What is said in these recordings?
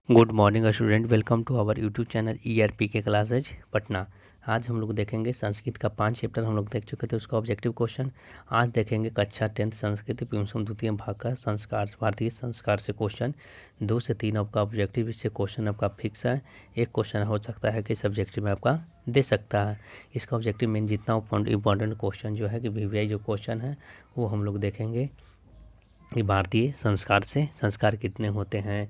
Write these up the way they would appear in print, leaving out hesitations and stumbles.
Good morning student, welcome to our YouTube channel ERP के classes Patna. आज हम लोग देखेंगे संस्कृत का 5 चैप्टर हम लोग देख चुके थे, उसका ऑब्जेक्टिव क्वेश्चन। आज देखेंगे कक्षा 10 संस्कृत पिंसम द्वितीय भाग का संस्कार भारतीय संस्कार से क्वेश्चन 2 से 3 आपका ऑब्जेक्टिव, इससे क्वेश्चन आपका फिक्स है। एक क्वेश्चन हो सकता है कि सब्जेक्टिव में आपका दे सकता है। इसका ऑब्जेक्टिव मेन जितना इंपॉर्टेंट क्वेश्चन जो है कि वीवीआई जो क्वेश्चन है वो हम लोग देखेंगे कि भारतीय संस्कार से संस्कार कितने होते हैं,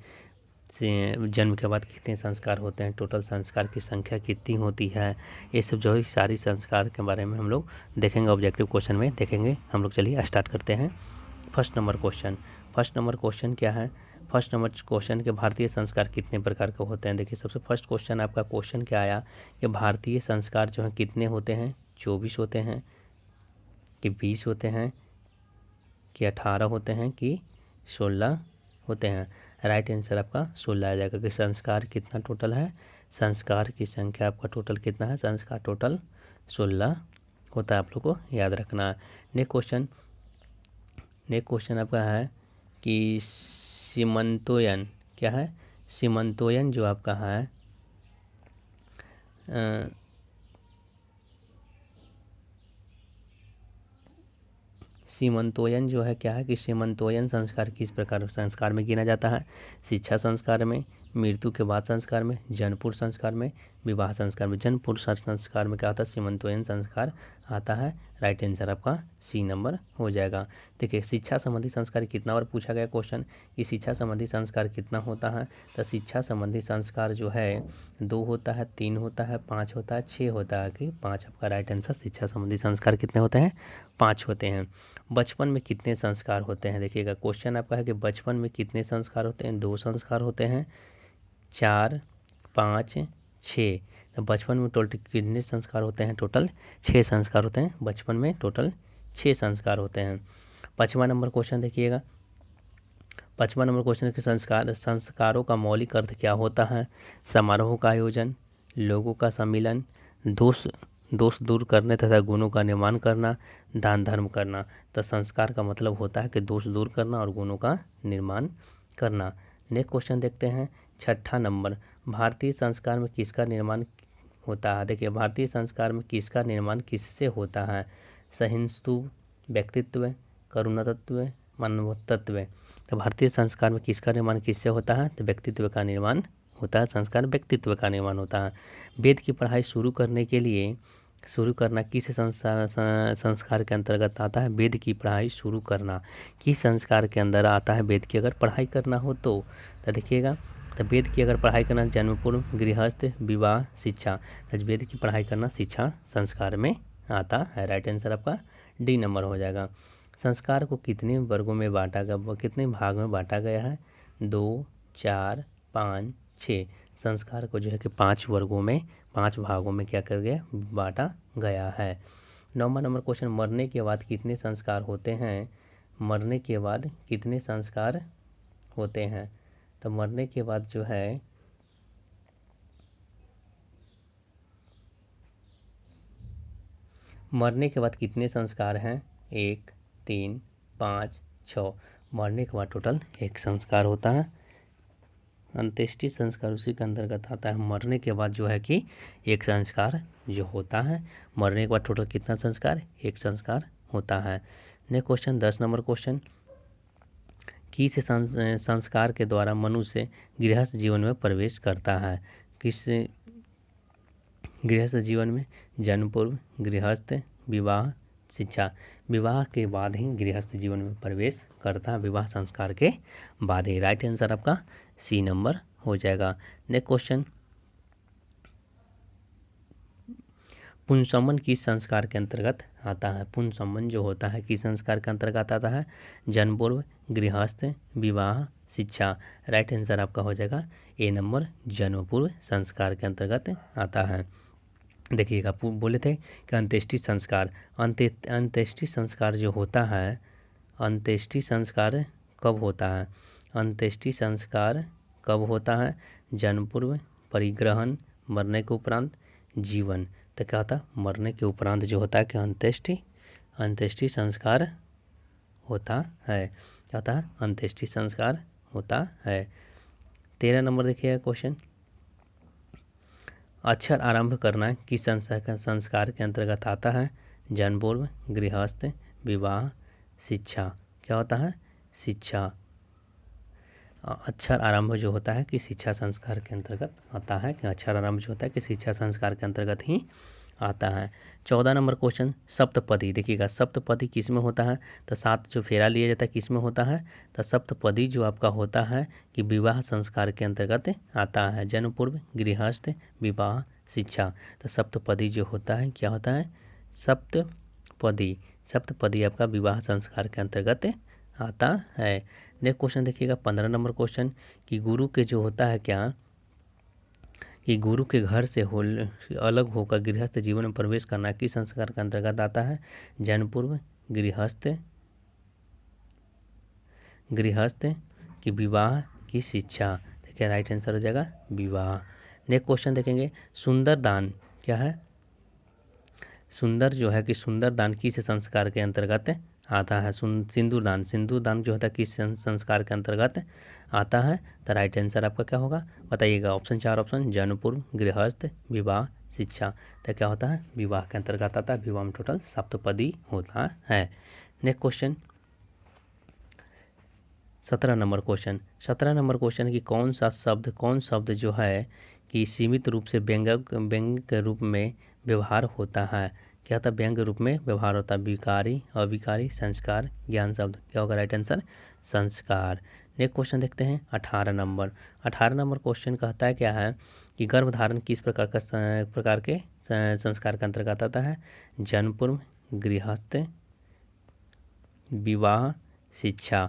से जन्म के बाद कितने संस्कार होते हैं, टोटल संस्कार की संख्या कितनी होती है, ये सब जो है सारी संस्कार के बारे में हम लोग देखेंगे, ऑब्जेक्टिव क्वेश्चन में देखेंगे हम लोग। चलिए स्टार्ट करते हैं। फर्स्ट नंबर क्वेश्चन क्या है? फर्स्ट नंबर क्वेश्चन के भारतीय संस्कार कितने प्रकार के होते हैं। देखिए सबसे फर्स्ट क्वेश्चन आपका क्वेश्चन क्या आया कि भारतीय संस्कार जो है कितने होते हैं, 24 होते हैं कि 20 होते हैं कि 18 होते हैं कि 16 होते हैं। राइट आंसर आपका 16 आ जाएगा कि संस्कार कितना टोटल है, संस्कार की संख्या आपका टोटल कितना है, संस्कार टोटल 16 होता है, आप लोग को याद रखना। नेक्स्ट क्वेश्चन आपका है कि सीमंतोयन क्या है। सीमंतोयन जो आपका है सीमंतोयन जो है क्या है कि सीमंतोयन संस्कार किस प्रकार संस्कार में गिना जाता है। शिक्षा संस्कार में, मृत्यु के बाद संस्कार में, जनपुर संस्कार में, विवाह संस्कार में। जनपुर संस्कार में क्या होता है, सीमंतोयन संस्कार आता है। राइट आंसर आपका सी नंबर हो जाएगा। देखिए शिक्षा संबंधी संस्कार कितना बार पूछा गया क्वेश्चन कि शिक्षा संबंधी संस्कार कितना होता है। तो शिक्षा संबंधी संस्कार जो है 2 होता है, 3 होता है, 5 होता है, 6 होता है कि 5 आपका राइट आंसर। शिक्षा संबंधी संस्कार कितने होते हैं, 5 होते हैं। बचपन में कितने संस्कार होते हैं। देखिएगा क्वेश्चन आपका है कि बचपन में कितने संस्कार होते हैं। 2 संस्कार होते हैं, 4, 5, 6। तो बचपन में टोटल कितने संस्कार होते हैं, टोटल 6 संस्कार होते हैं। बचपन में टोटल 6 संस्कार होते हैं। 5वां नंबर क्वेश्चन देखिएगा। 5वां नंबर क्वेश्चन के संस्कारों का मौलिक अर्थ क्या होता है। समारोह का आयोजन, लोगों का सम्मिलन, दोष दोष दूर करने तथा गुणों का निर्माण करना, दान धर्म करना। तो संस्कार का मतलब होता है कि दोष दूर करना और गुणों का निर्माण करना। नेक्स्ट क्वेश्चन देखते हैं। 6ठा नंबर, भारतीय संस्कार में किसका निर्माण होता है। देखिए भारतीय संस्कार में किसका निर्माण किससे होता है। सहिष्णु व्यक्तित्व, करुणा तत्व, मानव तत्व। तो भारतीय संस्कार में किसका निर्माण किससे होता है, तो व्यक्तित्व का निर्माण होता है। संस्कार व्यक्तित्व का निर्माण होता है। वेद की पढ़ाई शुरू करना किस संस्कार के अंतर्गत आता है। वेद की पढ़ाई शुरू करना किस संस्कार के अंदर आता है। वेद की अगर पढ़ाई करना हो तो देखिएगा, तो वेद की अगर पढ़ाई करना जन्म पूर्व, गृहस्थ, विवाह, शिक्षा। तो वेद की पढ़ाई करना शिक्षा संस्कार में आता है। राइट आंसर आपका डी नंबर हो जाएगा। संस्कार को कितने वर्गों में बांटा गया, कितने भाग में बांटा गया है। 2, 4, 5, 6। संस्कार को जो है कि 5 वर्गों में, 5 भागों में क्या कर गया, बांटा गया है। 9वां नंबर क्वेश्चन, मरने के बाद कितने संस्कार होते हैं। मरने के बाद कितने संस्कार होते हैं। तो मरने के बाद जो है मरने के बाद कितने संस्कार हैं। 1, 3, 5, 6। मरने के बाद टोटल 1 संस्कार होता है। अंत्येष्टि संस्कार उसी के अंतर्गत आता है। मरने के बाद जो है कि 1 संस्कार जो होता है। मरने के बाद टोटल कितना संस्कार, 1 संस्कार होता है। नेक्स्ट क्वेश्चन 10 नंबर क्वेश्चन, किस संस्कार के द्वारा मनुष्य गृहस्थ जीवन में प्रवेश करता है। किस गृहस्थ जीवन में, जन्म पूर्व, गृहस्थ, विवाह, शिक्षा। विवाह के बाद ही गृहस्थ जीवन में प्रवेश करता है, विवाह संस्कार के बाद ही। राइट आंसर आपका सी नंबर हो जाएगा। नेक्स्ट क्वेश्चन, पुंसवन किस संस्कार के अंतर्गत आता है। पुंसवन जो होता है किस संस्कार के अंतर्गत आता है। जन्म पूर्व, गृहस्थ, विवाह, शिक्षा। राइट आंसर आपका हो जाएगा ए नंबर, जन्म पूर्व संस्कार के अंतर्गत आता है। देखिएगा बोले थे कि अंत्येष्टि संस्कार, अंत्येष्टि संस्कार जो होता है, अंत्येष्टि संस्कार कब होता है। अंत्येष्टि संस्कार कब होता है। जन्म पूर्व, परिग्रहण, मरने के उपरांत, जीवन। तो क्या होता है, मरने के उपरांत जो होता है कि अंत्येष्टि संस्कार होता है। क्या होता है, अंत्येष्टि संस्कार होता है। 13 नंबर देखिएगा क्वेश्चन, अक्षर आरंभ करना किस संस्कार के अंतर्गत आता है? जन्म पूर्व, गृहस्थ, विवाह, शिक्षा। क्या होता है? शिक्षा। अक्षर आरंभ जो होता है कि शिक्षा संस्कार के अंतर्गत आता है, कि अक्षर आरंभ जो होता है कि शिक्षा संस्कार के अंतर्गत ही आता है। 14 नंबर क्वेश्चन, सप्तपदी। देखिएगा सप्तपदी किस में होता है? तो 7 जो फेरा लिया जाता है किस में होता है? तो सप्तपदी जो आपका होता है कि विवाह संस्कार के अंतर्गत आता है। जन्म पूर्व, गृहस्थ, विवाह, शिक्षा। तो सप्तपदी जो होता है क्या होता है? सप्तपदी। सप्तपदी आपका विवाह संस्कार के अंतर्गत आता है। नेक्स्ट क्वेश्चन देखिएगा 15 नंबर क्वेश्चन, कि गुरु के जो होता है क्या, कि गुरु के घर से अलग होकर गृहस्थ जीवन में प्रवेश करना किस संस्कार के अंतर्गत आता है? जन्म पूर्व, गृहस्थ, की विवाह, की शिक्षा। देखिए राइट आंसर हो जाएगा विवाह। नेक्स्ट क्वेश्चन देखेंगे, सुंदर दान क्या है? सुंदर जो है कि सुंदर दान किस संस्कार के अंतर्गत आता है? सिंदूर दान। सिंदूर दान जो होता है किस संस्कार के अंतर्गत आता है? तो राइट आंसर आपका क्या होगा बताइएगा? ऑप्शन 4 ऑप्शन, जन्म पूर्व, गृहस्थ, विवाह, शिक्षा। तो क्या होता है? विवाह के अंतर्गत आता है। विवाह में टोटल सप्तपदी होता है। Next question 17 number question. 17 number question की कौन शब्द जो है कि सीमित रूप से व्यंग के रूप में व्यवहार होता है? क्या होता है? व्यंग रूप में व्यवहार होता है। विकारी, अविकारी, संस्कार, ज्ञान शब्द। क्या होगा राइट आंसर? संस्कार। नेक्स्ट क्वेश्चन देखते हैं 18 नंबर। 18 नंबर क्वेश्चन कहता है क्या है कि गर्भधारण किस प्रकार के संस्कार के अंतर्गत आता है? जन्म पूर्व, गृहस्थ, विवाह, शिक्षा।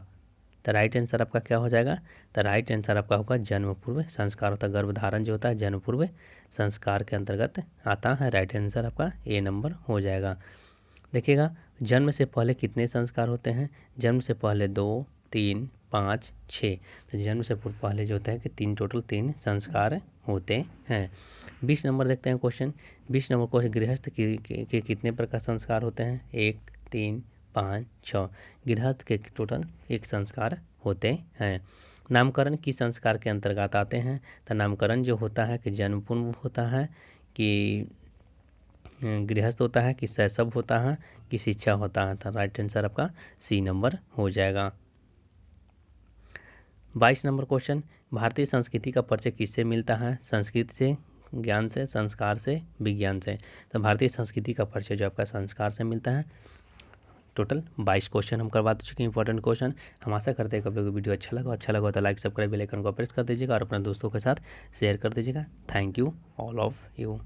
तो राइट आंसर आपका क्या हो जाएगा? तो राइट आंसर आपका होगा जन्म पूर्व संस्कार होता है। गर्भधारण जो होता है जन्म पूर्व संस्कार के अंतर्गत आता है। राइट आंसर आपका ए नंबर हो जाएगा। देखिएगा जन्म से पहले कितने संस्कार होते हैं? जन्म से पहले 2, 3, 5, 6। तो जन्म से पहले जो होता है कि टोटल 3 संस्कार होते हैं। 20 नंबर देखते हैं क्वेश्चन। 20 नंबर क्वेश्चन, गृहस्थ के कितने प्रकार संस्कार होते हैं? 1, 3, 5, 6। गृहस्थ के टोटल 1 संस्कार होते हैं। नामकरण किस संस्कार के अंतर्गत आते हैं? तो नामकरण जो होता है कि जन्म पूर्व होता है, कि गृहस्थ होता है, कि शैशव होता है, कि शिक्षा होता है। तो राइट आंसर आपका सी नंबर हो जाएगा। 22 नंबर क्वेश्चन, भारतीय संस्कृति का परिचय किससे मिलता है? संस्कृत से, ज्ञान से, संस्कार से, विज्ञान से। तो भारतीय संस्कृति का परिचय जो आपका संस्कार से मिलता है। टोटल 22 क्वेश्चन हम करवा चुके हैं, इंपॉर्टेंट क्वेश्चन। हम आशा करते हैं कि आप लोगों को वीडियो अच्छा लगा तो लाइक, सब्सक्राइब, बेल आइकन को प्रेस कर दीजिएगा और अपने दोस्तों के साथ शेयर कर दीजिएगा। Thank you all of you.